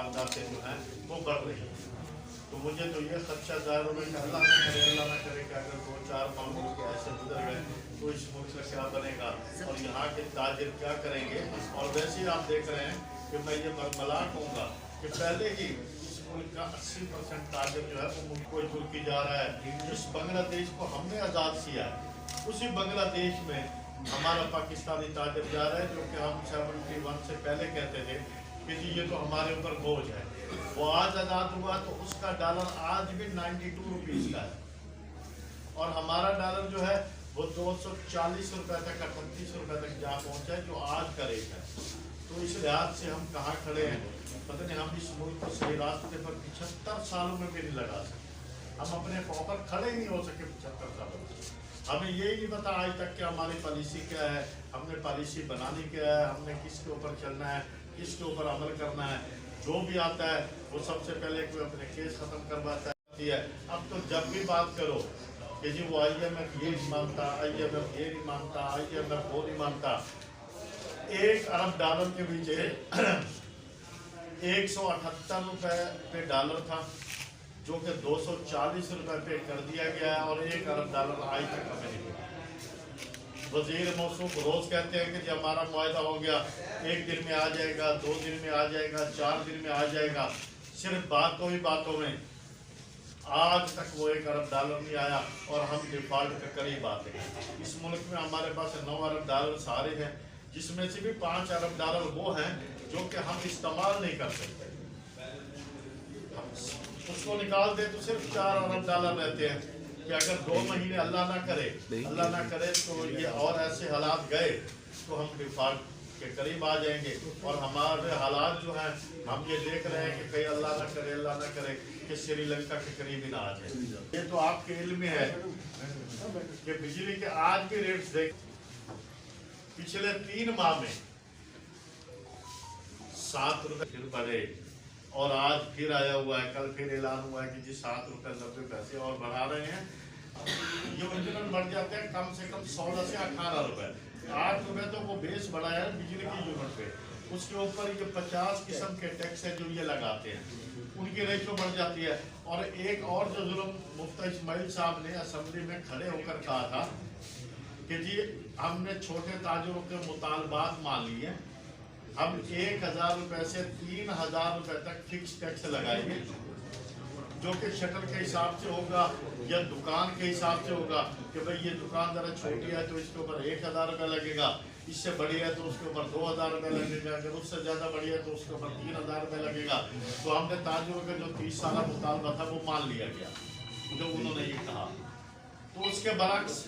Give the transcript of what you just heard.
वारदातें जो हैं वो बढ़ रही हैं। तो मुझे तो ये खदशा ज़ाहिर हो रहा है कि अल्लाह ना करे कि अगर 2-4 मामूल के ऐसे गुजर गए तो इस मुल्क का क्या बनेगा और यहाँ के ताजिर क्या करेंगे। और वैसे ही आप देख रहे हैं कि मैं ये बरमला कहूँगा कि पहले ही इस मुल्क का 80% ताजिर जो है वो मुल्क को तुर्की जा रहा है। जिस बांग्लादेश को हमने आज़ाद किया है उसी बांग्लादेश में हमारा पाकिस्तानी ताजिर जा रहा है, जो कि हम 71 से पहले कहते थे कि जी ये तो हमारे ऊपर बोझ है। वो आज आज़ाद हुआ तो उसका डॉलर आज भी 92 रुपीज़ का है और हमारा डॉलर जो है वो 240 रुपये तक 38 रुपये तक जा पहुँचा है, जो आज का रेट है। तो इस लिहाज से हम कहाँ खड़े हैं पता नहीं। हम इस मुल्क को सही रास्ते पर 75 सालों में भी नहीं लगा सकते। हम अपने पाँव पर खड़े ही नहीं हो सके 75 सालों में। हमें यही नहीं पता आज तक कि हमारी पॉलिसी क्या है, हमने पॉलिसी बनानी क्या है, हमने किसके ऊपर चलना है, किसके ऊपर अमल करना है। जो भी आता है वो सबसे पहले कोई अपने केस ख़त्म करवाता है। अब तो जब भी बात करो कि जी वो IMF ये नहीं मानता, IMF ये नहीं मानता, IMF वो नहीं मानता। 1 अरब डॉलर के पीछे 178 रुपये पे डॉलर था, जो कि 240 रुपये पे कर दिया गया है और 1 अरब डॉलर आज तक हमें नहीं मिला। वज़ीर मौसूफ रोज़ कहते हैं कि जी हमारा मुआहदा हो गया, 1 दिन में आ जाएगा, 2 दिन में आ जाएगा, 4 दिन में आ जाएगा। सिर्फ बातों ही बातों में आज तक वो 1 अरब डॉलर नहीं आया और हम डिफॉल्ट के करीब आते हैं। इस मुल्क में हमारे पास 9 अरब डॉलर सारे हैं, जिसमें से भी 5 अरब डॉलर वो हैं जो कि हम इस्तेमाल नहीं कर सकते। उसको निकाल दे तो सिर्फ 4 अरब डॉलर रहते हैं कि अगर 2 महीने अल्लाह ना करे तो ये और ऐसे हालात गए तो हम डिफॉल्ट के करीब आ जाएंगे। और हमारे हालात जो हैं हम ये देख रहे हैं कि कहीं अल्लाह ना करे कि श्रीलंका के करीब ही ना आ जाए। ये तो आपके इल्म में है कि बिजली के आज भी रेट्स देख, पिछले 3 माह में 7 रुपये फिर बढ़े और आज फिर आया हुआ है, कल फिर ऐलान हुआ है कि जी 7 रुपये 90 पैसे और बढ़ा रहे हैं। ये ओरिजिनल बढ़ जाते हैं कम से कम 16 से 18 रुपये। 8 रुपये तो वो बेस बढ़ाया है बिजली की यूनिट पे, उसके ऊपर ये 50 किस्म के टैक्स है जो ये लगाते हैं, उनकी रेशो बढ़ जाती है। और एक और जो जुल्म मुफ्ती इस्माइल साहब ने असेंबली में खड़े होकर कहा था कि जी हमने छोटे ताजिरों के मुतालबात मान लिए, हम 1000 रुपये से 3000 रुपये तक फिक्स टैक्स लगाएंगे, जो कि शटर के हिसाब से होगा या दुकान के हिसाब से होगा कि भाई ये दुकान ज़रा छोटी है तो इसके ऊपर 1000 रुपये लगेगा, इससे बड़ी है तो उसके ऊपर 2000 रुपये लगेगा, अगर उससे ज़्यादा बड़ी है तो उसके ऊपर 3000 रुपये लगेगा। तो हमने ताजिरों का जो 30 साल मुतालबा था वो मान लिया गया जो उन्होंने ये कहा। तो उसके बरक्स